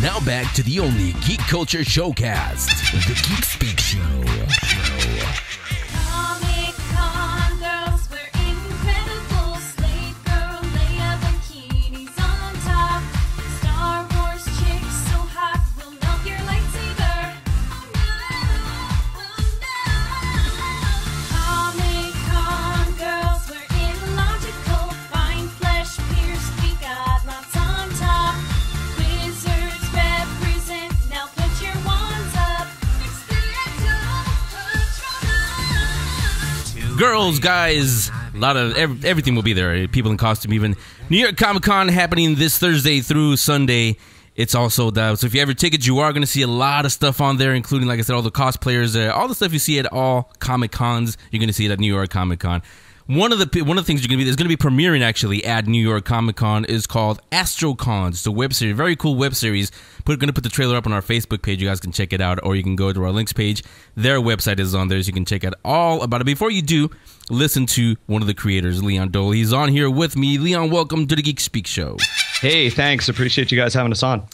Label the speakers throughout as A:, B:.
A: Now back to the only Geek Culture Showcast, the Geek Speak Show.
B: Comic-Con girls wear incredible slave girl Leia bikinis on top. Star Wars chicks so hot will melt your lightsaber. Comic-Con girls wear illogical, fine flesh pierced. We got lots on top. Wizards represent. Now put your wands up.
A: Girls, guys, a lot of everything will be there. People in costume, even. New York Comic Con happening this Thursday through Sunday. It's all sold out. So if you have your tickets, you are going to see a lot of stuff on there, including, like I said, all the cosplayers, all the stuff you see at all Comic Cons. You're going to see it at New York Comic Con. One of the things you're going to be there's going to be premiering actually at New York Comic Con is called Astrocons. It's a web series, very cool web series. We're going to put the trailer up on our Facebook page. You guys can check it out, or you can go to our links page. Their website is on there, so you can check out all about it. Before you do, listen to one of the creators, Leon Doell. He's on here with me. Leon, welcome to the Geek Speak Show.
C: Hey, thanks. Appreciate you guys having us on.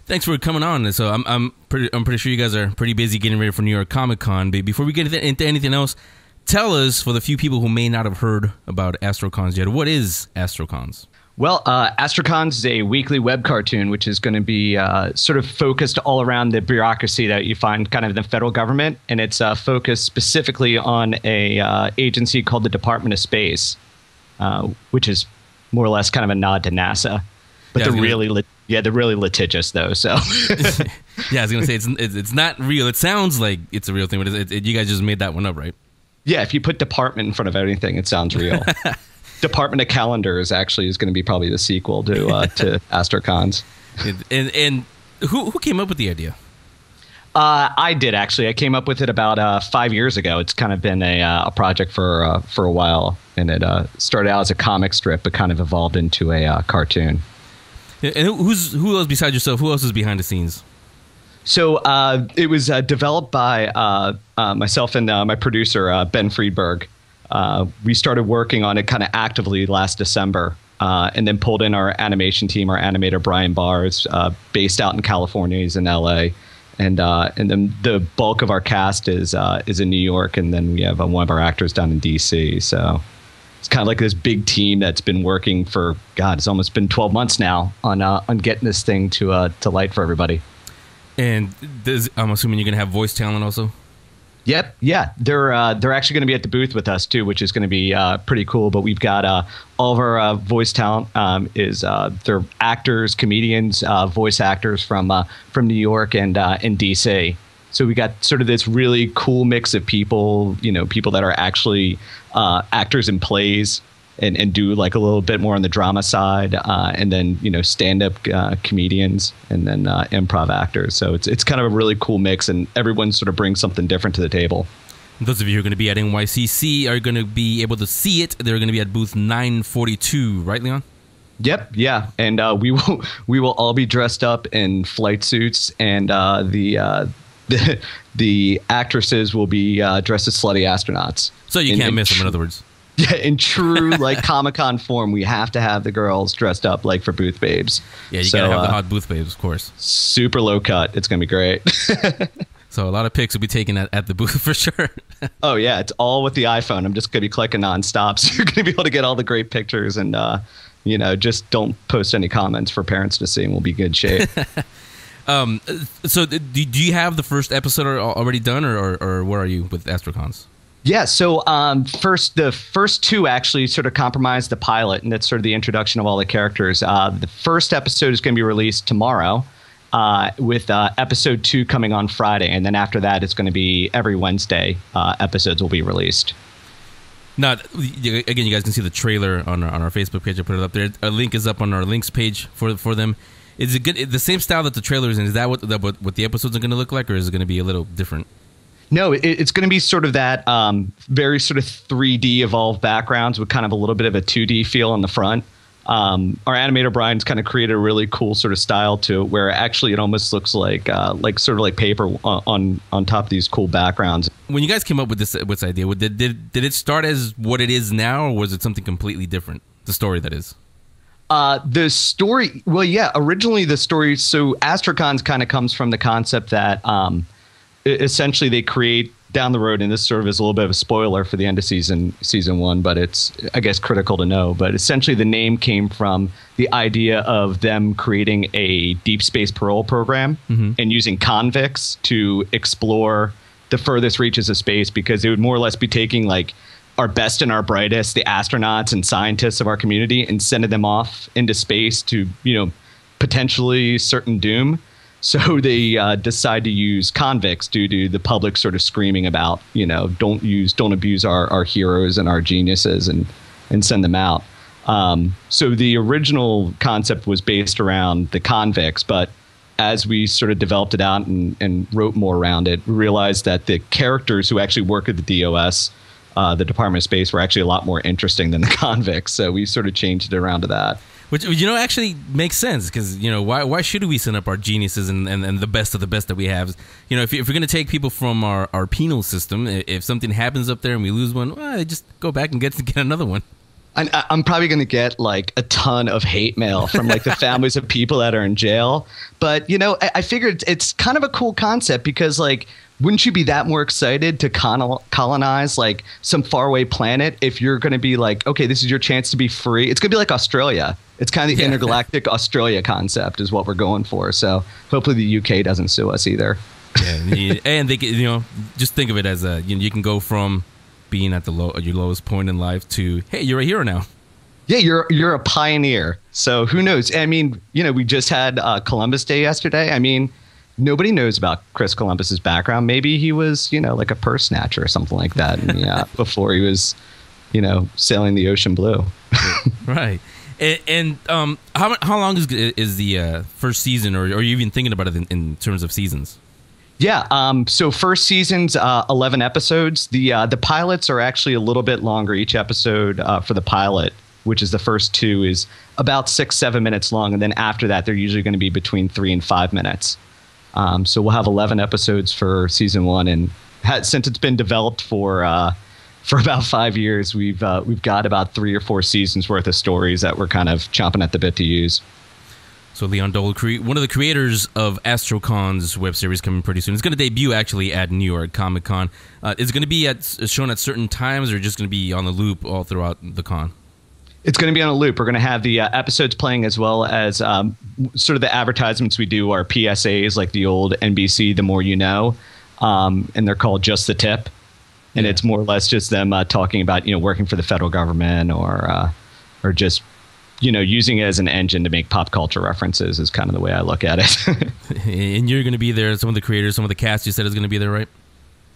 A: Thanks for coming on. So I'm pretty sure you guys are pretty busy getting ready for New York Comic Con. But before we get into anything else, tell us, for the few people who may not have heard about Astrocons yet, what is Astrocons?
C: Well, Astrocons is a weekly web cartoon, which is going to be sort of focused all around the bureaucracy that you find kind of in the federal government. And it's focused specifically on a agency called the Department of Space, which is more or less kind of a nod to NASA. But they're really litigious, though. So
A: yeah, I was going to say, it's not real. It sounds like it's a real thing, but you guys just made that one up, right?
C: Yeah, if you put department in front of anything, it sounds real. Department of Calendars actually is going to be probably the sequel to Astrocons.
A: And who came up with the idea?
C: I did, actually. I came up with it about 5 years ago. It's kind of been a project for a while, and it started out as a comic strip, but kind of evolved into a cartoon.
A: And who else besides yourself? Who else is behind the scenes?
C: So it was developed by myself and my producer, Ben Friedberg. We started working on it kind of actively last December, and then pulled in our animation team. Our animator, Brian Barrs, based out in California. He's in L.A. And then the bulk of our cast is in New York, and then we have one of our actors down in D.C. So it's kind of like this big team that's been working for, it's almost been 12 months now on getting this thing to light for everybody.
A: And I'm assuming you're going to have voice talent also?
C: Yep. Yeah. They're actually going to be at the booth with us, too, which is going to be pretty cool. But we've got all of our voice talent they're actors, comedians, voice actors from New York and D.C. So we got sort of this really cool mix of people, people that are actually actors in plays and do like a little bit more on the drama side, and then stand-up comedians, and then improv actors. So it's kind of a really cool mix, and everyone sort of brings something different to the table.
A: Those of you who are going to be at NYCC are going to be able to see it. They're going to be at booth 942, right, Leon?
C: Yep, yeah, and we will all be dressed up in flight suits, and the actresses will be dressed as slutty astronauts.
A: So you can't miss them, in other words.
C: Yeah, in true Comic-Con form, we have to have the girls dressed up like for booth babes.
A: Yeah, you gotta have the hot booth babes, of course.
C: Super low cut. It's gonna be great.
A: So a lot of pics will be taken at the booth for sure.
C: Oh yeah, it's all with the iPhone. I'm just gonna be clicking nonstop, so you're gonna be able to get all the great pictures, and just don't post any comments for parents to see, and we'll be in good shape.
A: So do you have the first episode already done, or where are you with Astrocons?
C: Yeah, so the first two actually sort of comprise the pilot, and that's sort of the introduction of all the characters. The first episode is going to be released tomorrow, with episode 2 coming on Friday, and then after that, it's going to be every Wednesday episodes will be released.
A: Now, again, you guys can see the trailer on our Facebook page. I put it up there. A link is up on our links page for them. Is it good? The same style that the trailer is in? Is that what the episodes are going to look like, or is it going to be a little different?
C: No, it's going to be sort of that very sort of 3D evolved backgrounds with kind of a little bit of a 2D feel on the front. Our animator Brian's kind of created a really cool sort of style to it, where actually it almost looks like sort of like paper on top of these cool backgrounds. When
A: you guys came up with this idea, did it start as what it is now, or was it something completely different? The story, that is.
C: The story, well, yeah, originally the story, so Astrocons kind of comes from the concept that essentially they create down the road, and this sort of is a little bit of a spoiler for the end of season one, but it's, I guess, critical to know. But essentially the name came from the idea of them creating a deep space parole program and using convicts to explore the furthest reaches of space, because it would more or less be taking like our best and our brightest, the astronauts and scientists of our community, and sending them off into space to, potentially certain doom. So they decide to use convicts due to the public sort of screaming about, don't abuse our heroes and our geniuses and send them out. So the original concept was based around the convicts, but as we sort of developed it out and wrote more around it, we realized that the characters who actually work at the DOS, the Department of Space, were actually a lot more interesting than the convicts. So we sort of changed it around to that.
A: Which, actually makes sense, because, why should we send up our geniuses and the best of the best that we have? If we're going to take people from our penal system, if something happens up there and we lose one, well, just go back and get another one.
C: I'm probably going to get like a ton of hate mail from like the families of people that are in jail. But, I figured it's kind of a cool concept, because like, wouldn't you be that more excited to colonize like some faraway planet if you're going to be like, okay, this is your chance to be free? It's going to be like Australia. It's kind of the intergalactic Australia concept is what we're going for. So hopefully the UK doesn't sue us either.
A: Yeah, and they just think of it as you can go from being at your lowest point in life to, hey, you're a hero now.
C: Yeah, you're a pioneer. So who knows? I mean, we just had Columbus Day yesterday. I mean, nobody knows about Chris Columbus's background. Maybe he was, like a purse snatcher or something like that. And, before he was, sailing the ocean blue.
A: Right. And how long is the first season, or are you even thinking about it in terms of seasons?
C: Yeah. So first season's 11 episodes. The pilots are actually a little bit longer. Each episode for the pilot, which is the first two, is about 6-7 minutes long, and then after that, they're usually going to be between 3 and 5 minutes. So we'll have 11 episodes for season one, and since it's been developed for about 5 years, we've got about 3 or 4 seasons worth of stories that we're kind of chomping at the bit to use.
A: So Leon Doell, one of the creators of Astrocon's web series, coming pretty soon. It's going to debut actually at New York Comic Con. Is it going to be shown at certain times, or just going to be on the loop all throughout the con?
C: It's going to be on a loop. We're going to have the episodes playing, as well as sort of the advertisements we do are PSAs, like the old NBC, The More You Know, and they're called Just the Tip. And it's more or less just them talking about, working for the federal government or just, using it as an engine to make pop culture references is kind of the way I look at it.
A: And you're going to be there. Some of the creators, some of the cast you said is going to be there, right?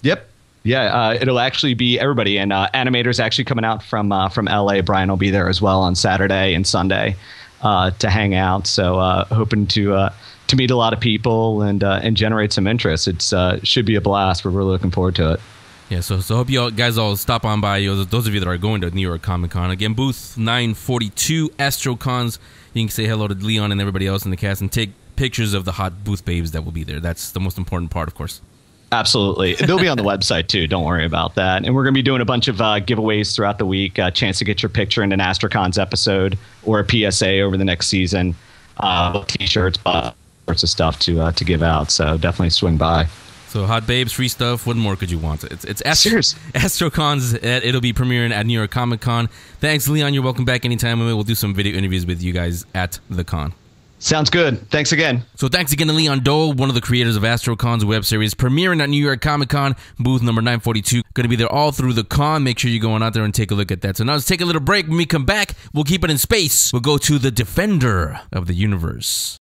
C: Yep. Yeah, it'll actually be everybody, and animators actually coming out from LA. Brian will be there as well on Saturday and Sunday to hang out. So hoping to meet a lot of people and generate some interest. It should be a blast. We're really looking forward to it.
A: Yeah, so hope you guys all stop on by. Those of you that are going to New York Comic Con, again, booth 942, Astrocons. You can say hello to Leon and everybody else in the cast and take pictures of the hot booth babes that will be there. That's the most important part, of course.
C: Absolutely. They'll be on the website, too. Don't worry about that. And we're going to be doing a bunch of giveaways throughout the week. A chance to get your picture in an Astrocons episode or a PSA over the next season. T-shirts, sorts of stuff to give out. So definitely swing by.
A: So hot babes, free stuff. What more could you want? It's
C: Cheers.
A: Astrocons. It'll be premiering at New York Comic Con. Thanks, Leon. You're welcome back anytime. We'll do some video interviews with you guys at the con.
C: Sounds good. Thanks again.
A: So thanks again to Leon Doell, one of the creators of Astrocon's web series, premiering at New York Comic Con, booth number 942. Going to be there all through the con. Make sure you're going out there and take a look at that. So now let's take a little break. When we come back, we'll keep it in space. We'll go to the Defender of the Universe.